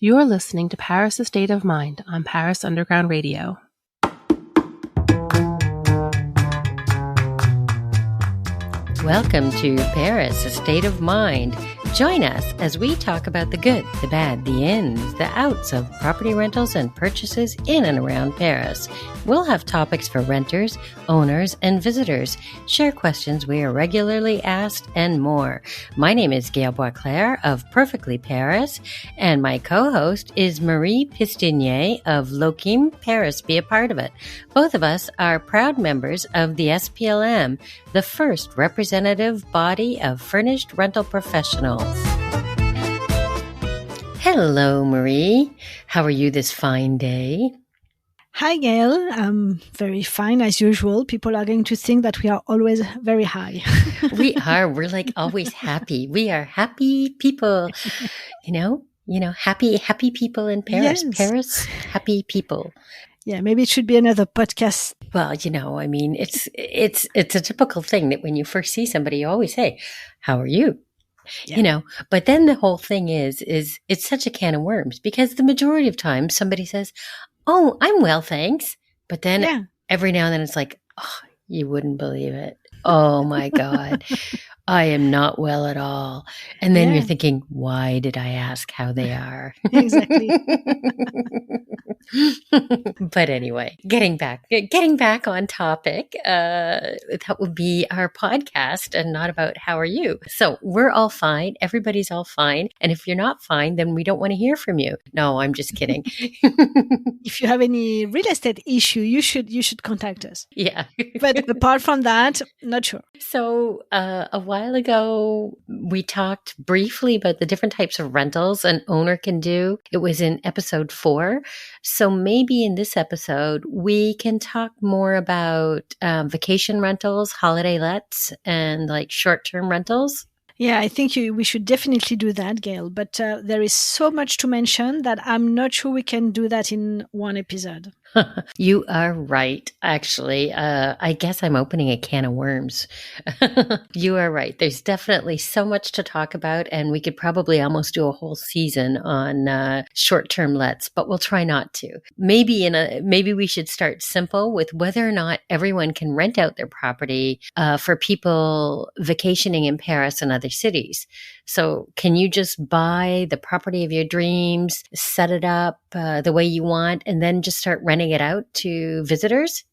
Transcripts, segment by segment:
You're listening to Paris: A State of Mind on Paris Underground Radio. Welcome to Paris: A State of Mind. Join us as we talk about the good, the bad, the ins, the outs of property rentals and purchases in and around Paris. We'll have topics for renters, owners, and visitors, share questions we are regularly asked, and more. My name is Gail Boisclair of Perfectly Paris, and my co-host is Marie Pistinier of Lokim Paris. Be a part of it. Both of us are proud members of the SPLM, the first representative body of furnished rental professionals. Hello, Marie. How are you this fine day? Hi, Gail. I'm very fine as usual. People are going to think that we are always very high. We are. We're like always happy. We are happy people. You know, happy people in Paris. Yes. Paris, happy people. Yeah, maybe it should be another podcast. Well, I mean, it's a typical thing that when you first see somebody, you always say, "How are you?" Yeah. But then the whole thing is it's such a can of worms because the majority of times somebody says, "Oh, I'm well, thanks." But then every now and then it's like, "Oh, you wouldn't believe it. Oh my God, I am not well at all." And then you're thinking, why did I ask how they are? Exactly. But anyway, getting back on topic, that would be our podcast and not about how are you. So we're all fine. Everybody's all fine. And if you're not fine, then we don't want to hear from you. No, I'm just kidding. If you have any real estate issue, you should contact us. Yeah. But apart from that, not sure. So a while ago, we talked briefly about the different types of rentals an owner can do. It was in episode 4. So maybe in this episode, we can talk more about vacation rentals, holiday lets, and like short-term rentals. Yeah, I think we should definitely do that, Gail. But there is so much to mention that I'm not sure we can do that in one episode. You are right, actually. I guess I'm opening a can of worms. You are right. There's definitely so much to talk about, and we could probably almost do a whole season on short-term lets, but we'll try not to. Maybe we should start simple with whether or not everyone can rent out their property for people vacationing in Paris and other cities. So can you just buy the property of your dreams, set it up the way you want, and then just start renting it out to visitors?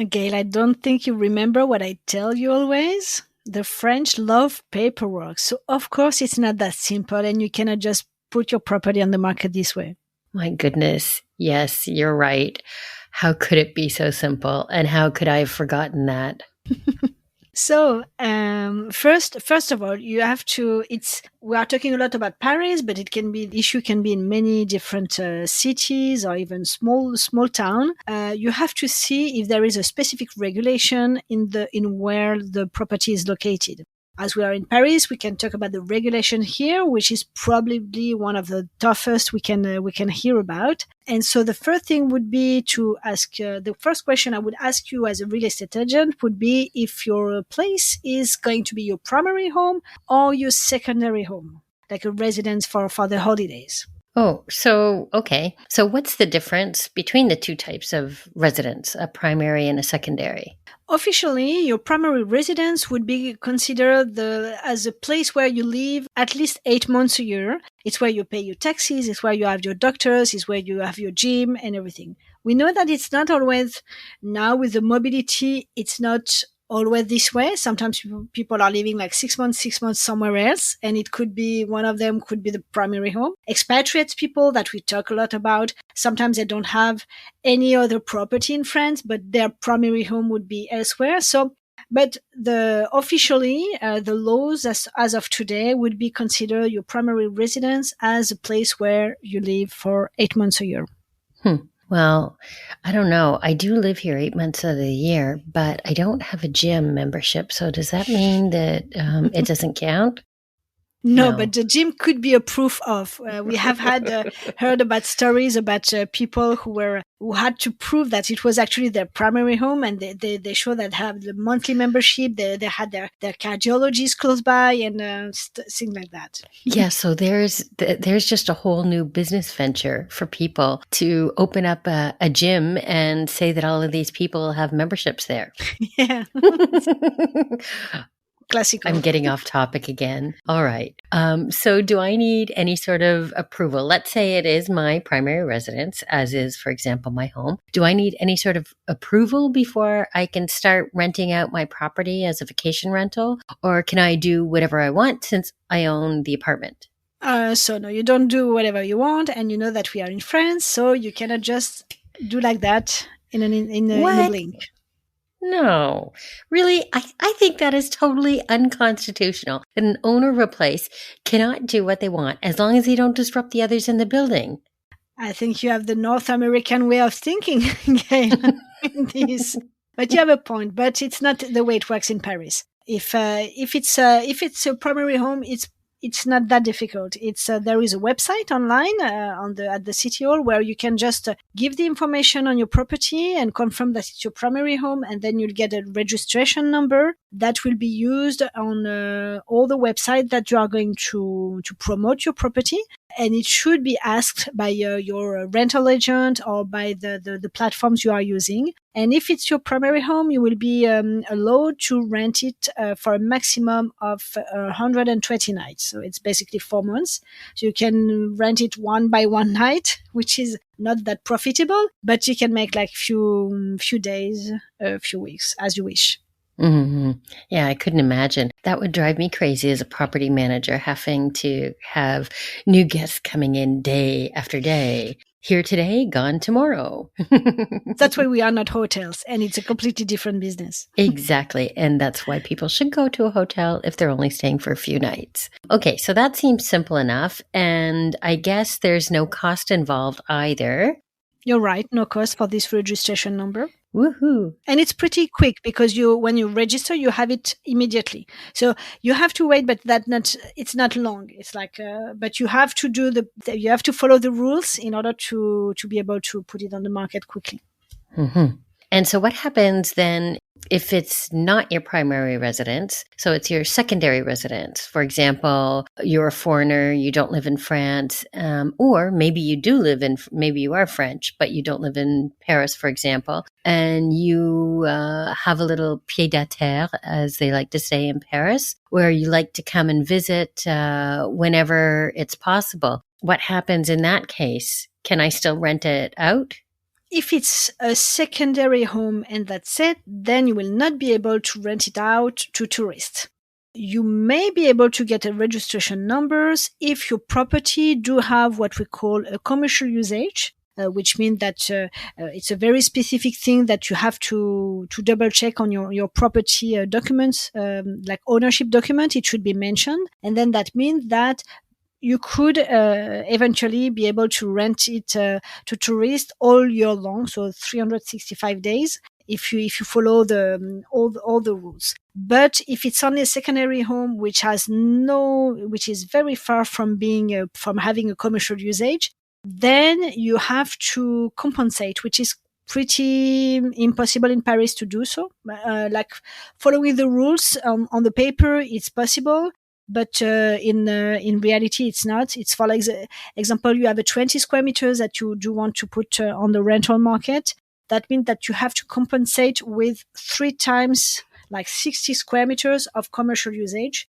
Gail, I don't think you remember what I tell you always. The French love paperwork. So of course it's not that simple and you cannot just put your property on the market this way. My goodness. Yes, you're right. How could it be so simple? And how could I have forgotten that? So, first of all, you have to, we are talking a lot about Paris, but the issue can be in many different cities or even small town. You have to see if there is a specific regulation in where the property is located. As we are in Paris, we can talk about the regulation here, which is probably one of the toughest we can hear about. And so the first thing would be to ask, the first question I would ask you as a real estate agent would be if your place is going to be your primary home or your secondary home, like a residence for the holidays. Oh, so, okay. So what's the difference between the two types of residence, a primary and a secondary? Officially, your primary residence would be considered as a place where you live at least 8 months a year. It's where you pay your taxes, it's where you have your doctors, it's where you have your gym and everything. We know that it's not always, now with the mobility, it's not always this way. Sometimes people are living like 6 months somewhere else, and it could be one of them could be the primary home. Expatriates people that we talk a lot about, sometimes they don't have any other property in France, but their primary home would be elsewhere. So, but officially, the laws as of today would be consider your primary residence as a place where you live for 8 months a year. Well, I don't know. I do live here 8 months of the year, but I don't have a gym membership. So does that mean that it doesn't count? No, No. but the gym could be a proof of. We have had heard about stories about people who had to prove that it was actually their primary home, and they show that have the monthly membership. They had their cardiologist close by and things like that. Yeah, so there's just a whole new business venture for people to open up a gym and say that all of these people have memberships there. Yeah, classical. I'm getting off topic again. All right. So do I need any sort of approval? Let's say it is my primary residence, as is, for example, my home. Do I need any sort of approval before I can start renting out my property as a vacation rental? Or can I do whatever I want since I own the apartment? So no, you don't do whatever you want, and you know that we are in France, so you cannot just do like that in a What? blink. No, really, I think that is totally unconstitutional. That an owner of a place cannot do what they want as long as they don't disrupt the others in the building. I think you have the North American way of thinking, Gail, in this. But you have a point. But it's not the way it works in Paris. If it's a primary home, it's not that difficult. It's there is a website online at the city hall where you can just give the information on your property and confirm that it's your primary home, and then you'll get a registration number that will be used on all the websites that you are going to promote your property. And it should be asked by your rental agent or by the platforms you are using. And if it's your primary home, you will be allowed to rent it for a maximum of 120 nights. So it's basically 4 months. So you can rent it one by one night, which is not that profitable, but you can make like few days, a few weeks as you wish. Mm-hmm. Yeah, I couldn't imagine. That would drive me crazy as a property manager, having to have new guests coming in day after day. Here today, gone tomorrow. That's why we are not hotels, and it's a completely different business. Exactly. And that's why people should go to a hotel if they're only staying for a few nights. Okay, so that seems simple enough. And I guess there's no cost involved either. You're right, no cost for this registration number. Woohoo. And it's pretty quick because when you register, you have it immediately. So you have to wait, but it's not long. It's like, but you have to you have to follow the rules in order to be able to put it on the market quickly. Mm-hmm. And so what happens then if it's not your primary residence? So it's your secondary residence. For example, you're a foreigner, you don't live in France, or maybe you do maybe you are French, but you don't live in Paris, for example, and you have a little pied-à-terre, as they like to say in Paris, where you like to come and visit whenever it's possible. What happens in that case? Can I still rent it out? If it's a secondary home and that's it, then you will not be able to rent it out to tourists. You may be able to get a registration numbers if your property do have what we call a commercial usage, which means that it's a very specific thing that you have to double check on your property documents, like ownership document. It should be mentioned, and then that means that you could eventually be able to rent it to tourists all year long, so 365 days, if you follow all the rules. But if it's only a secondary home which is very far from being from having a commercial usage, then you have to compensate, which is pretty impossible in Paris to do so. Like following the rules on the paper, it's possible. But in reality, it's not. It's for example, you have a 20 square meters that you do want to put on the rental market. That means that you have to compensate with 3 times, like 60 square meters of commercial usage.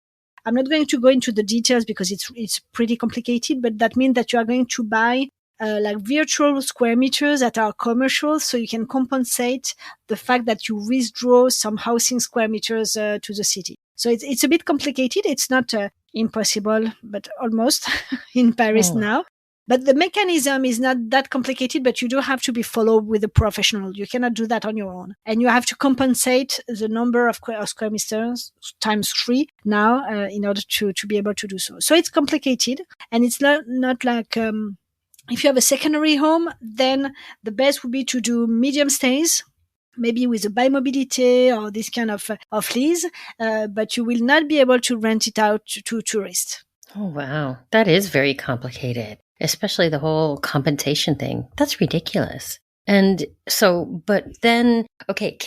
I'm not going to go into the details because it's pretty complicated, but that means that you are going to buy like virtual square meters that are commercial, so you can compensate the fact that you withdraw some housing square meters to the city. So it's a bit complicated. It's not impossible, but almost in Paris now. But the mechanism is not that complicated, but you do have to be followed with a professional. You cannot do that on your own. And you have to compensate the number of square meters times 3 now in order to be able to do so. So it's complicated, and it's not like if you have a secondary home, then the best would be to do medium stays, maybe with a bi-mobility or this kind of lease, but you will not be able to rent it out to tourists. Oh, wow. That is very complicated, especially the whole compensation thing. That's ridiculous. And so, but then, okay,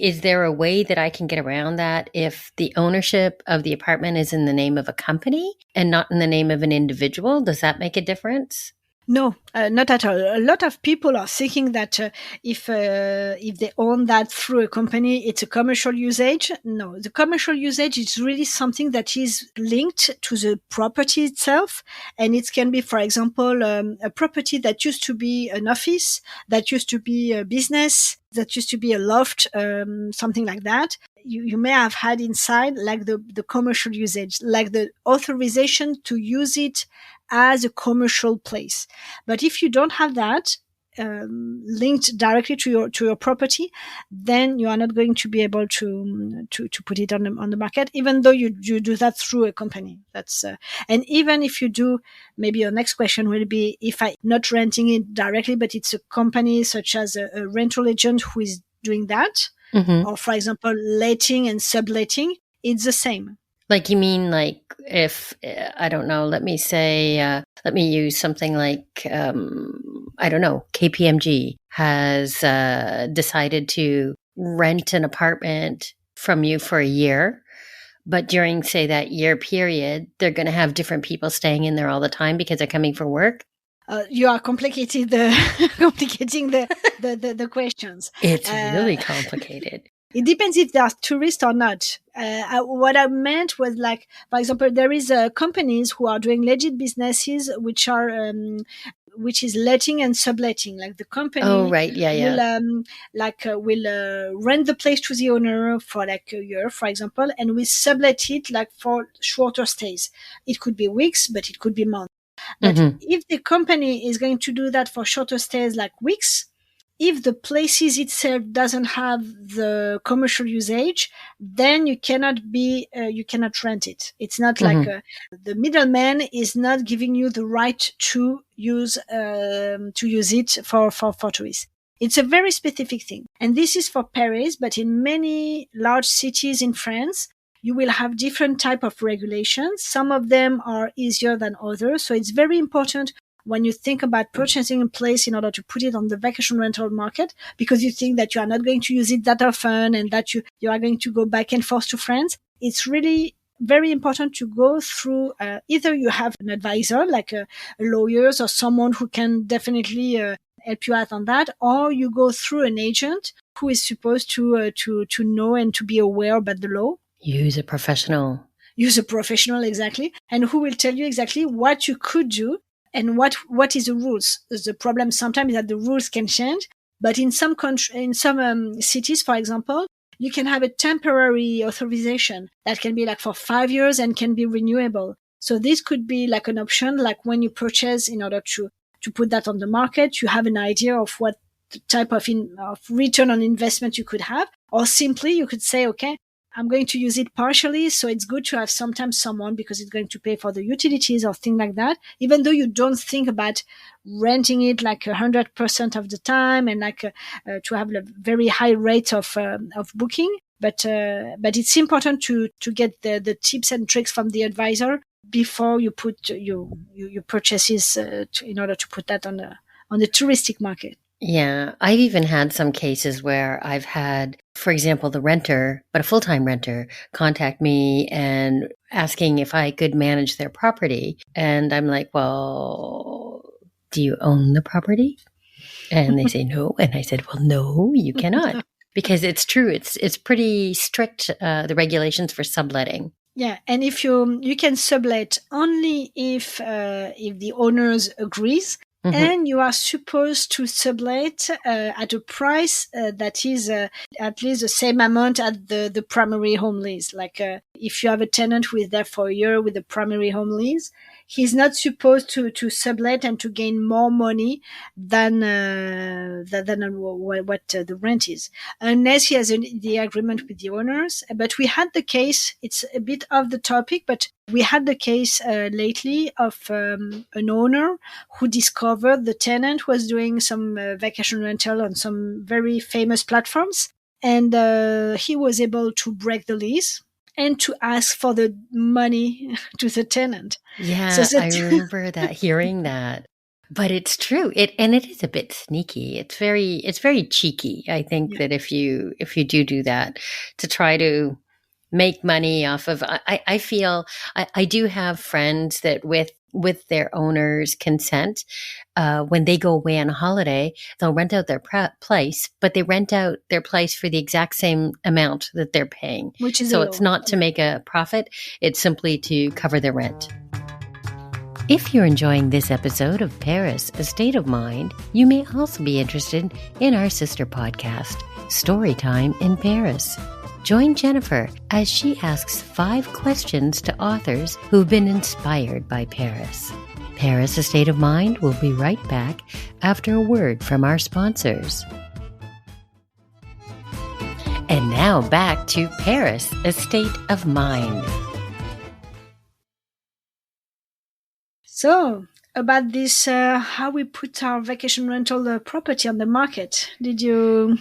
is there a way that I can get around that if the ownership of the apartment is in the name of a company and not in the name of an individual? Does that make a difference? No, not at all. A lot of people are thinking that if they own that through a company, it's a commercial usage. No, the commercial usage is really something that is linked to the property itself, and it can be, for example, a property that used to be an office, that used to be a business, that used to be a loft, something like that. You may have had inside like the commercial usage, like the authorization to use it as a commercial place. But if you don't have that linked directly to your property, then you are not going to be able to put it on the market, even though you do that through a company. That's and even if you do, maybe your next question will be if I'm not renting it directly, but it's a company such as a rental agent who is doing that, Mm-hmm. or for example, letting and subletting, it's the same. Like, you mean like if, I don't know, let me say, let me use something like, I don't know, KPMG has decided to rent an apartment from you for a year. But during, say, that year period, they're going to have different people staying in there all the time because they're coming for work. You are complicating the questions. It's really complicated. It depends if they are tourists or not. What I meant was like, for example, there is companies who are doing legit businesses which is letting and subletting. Like the company Oh, right. Yeah, yeah. will rent the place to the owner for like a year, for example, and we sublet it like for shorter stays. It could be weeks, but it could be months. But Mm-hmm. if the company is going to do that for shorter stays like weeks, if the places itself doesn't have the commercial usage, then you cannot rent it. It's not like Mm-hmm. the middleman is not giving you the right to use it for tourists. It's a very specific thing. And this is for Paris, but in many large cities in France, you will have different type of regulations. Some of them are easier than others. So it's very important when you think about purchasing a place in order to put it on the vacation rental market, because you think that you are not going to use it that often and that you are going to go back and forth to France. It's really very important to go through either you have an advisor like a lawyers or someone who can definitely help you out on that, or you go through an agent who is supposed to know and to be aware about the law. Use a professional. Use a professional, exactly, and who will tell you exactly what you could do and what is the rules. The problem sometimes is that the rules can change, but in some cities, for example, you can have a temporary authorization that can be like for 5 years and can be renewable. So this could be like an option, like when you purchase in order to put that on the market, you have an idea of what type of return on investment you could have, or simply you could say, okay, I'm going to use it partially, so it's good to have sometimes someone because it's going to pay for the utilities or things like that, even though you don't think about renting it like 100% of the time and like to have a very high rate of booking. But it's important to get the tips and tricks from the advisor before you put your purchases in order to put that on the touristic market. Yeah, I've even had some cases where I've had, for example, the renter, but a full-time renter, contact me and asking if I could manage their property. And I'm like, well, do you own the property? And they say no. And I said, well, no, you cannot. Because it's true. It's pretty strict, the regulations for subletting. Yeah, and if you can sublet only if the owners agrees, Mm-hmm. and you are supposed to sublet at a price that is at least the same amount as the primary home lease. Like if you have a tenant who is there for a year with a primary home lease, he's not supposed to sublet and to gain more money than what the rent is, unless he has the agreement with the owners. But we had the case, it's a bit off the topic, but we had the case lately of an owner who discovered the tenant was doing some vacation rental on some very famous platforms, and he was able to break the lease. and to ask for the money to the tenant. Yeah, I remember that, hearing that. But it's true. It is a bit sneaky. It's very cheeky. I think that if you do that to try to make money off of, I feel I do have friends that with their owner's consent, when they go away on a holiday, they'll rent out their place, but they rent out their place for the exact same amount that they're paying. Which is so it's not to make a profit. It's simply to cover their rent. If you're enjoying this episode of Paris, A State of Mind, you may also be interested in our sister podcast, Storytime in Paris. Join Jennifer as she asks 5 questions to authors who've been inspired by Paris. Paris, A State of Mind will be right back after a word from our sponsors. And now back to Paris, A State of Mind. So, about this, how we put our vacation rental property on the market. Did you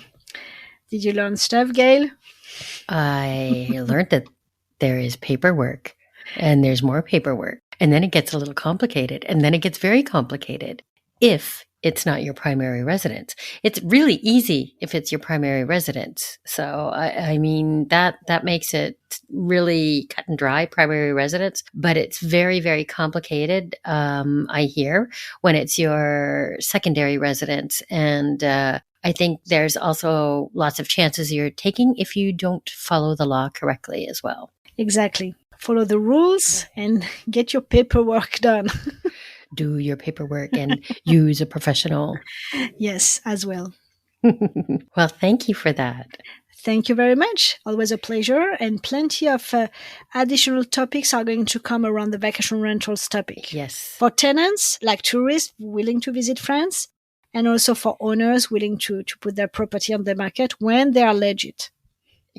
learn stuff, Gail? I learned that there is paperwork, and there's more paperwork, and then it gets a little complicated, and then it gets very complicated if it's not your primary residence. It's really easy if it's your primary residence. So, I mean, that makes it really cut and dry, primary residence, but it's very, very complicated, I hear, when it's your secondary residence. And I think there's also lots of chances you're taking if you don't follow the law correctly as well. Exactly. Follow the rules and get your paperwork done. Do your paperwork and use a professional. Yes, as well. Well, thank you for that. Thank you very much. Always a pleasure. And plenty of additional topics are going to come around the vacation rentals topic. Yes. For tenants, like tourists willing to visit France, and also for owners willing to put their property on the market when they are legit.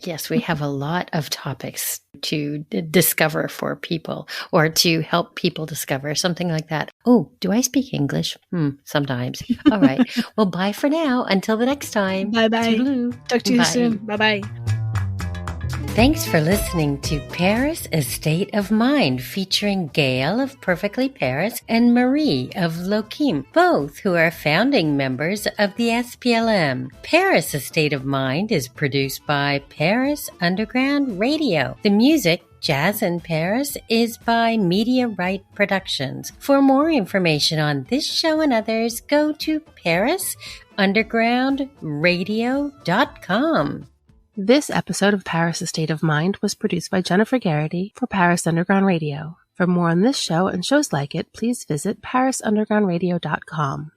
Yes, we have a lot of topics to discover for people, or to help people discover, something like that. Oh, do I speak English? Sometimes. All right. Well, bye for now. Until the next time. Bye-bye. Toodaloo. Talk to you Bye. soon. Bye-bye. Thanks for listening to Paris, A State of Mind, featuring Gail of Perfectly Paris and Marie of Loquim, both who are founding members of the SPLM. Paris, A State of Mind is produced by Paris Underground Radio. The music, Jazz in Paris, is by Media Right Productions. For more information on this show and others, go to parisundergroundradio.com. This episode of Paris, A State of Mind was produced by Jennifer Garrity for Paris Underground Radio. For more on this show and shows like it, please visit parisundergroundradio.com.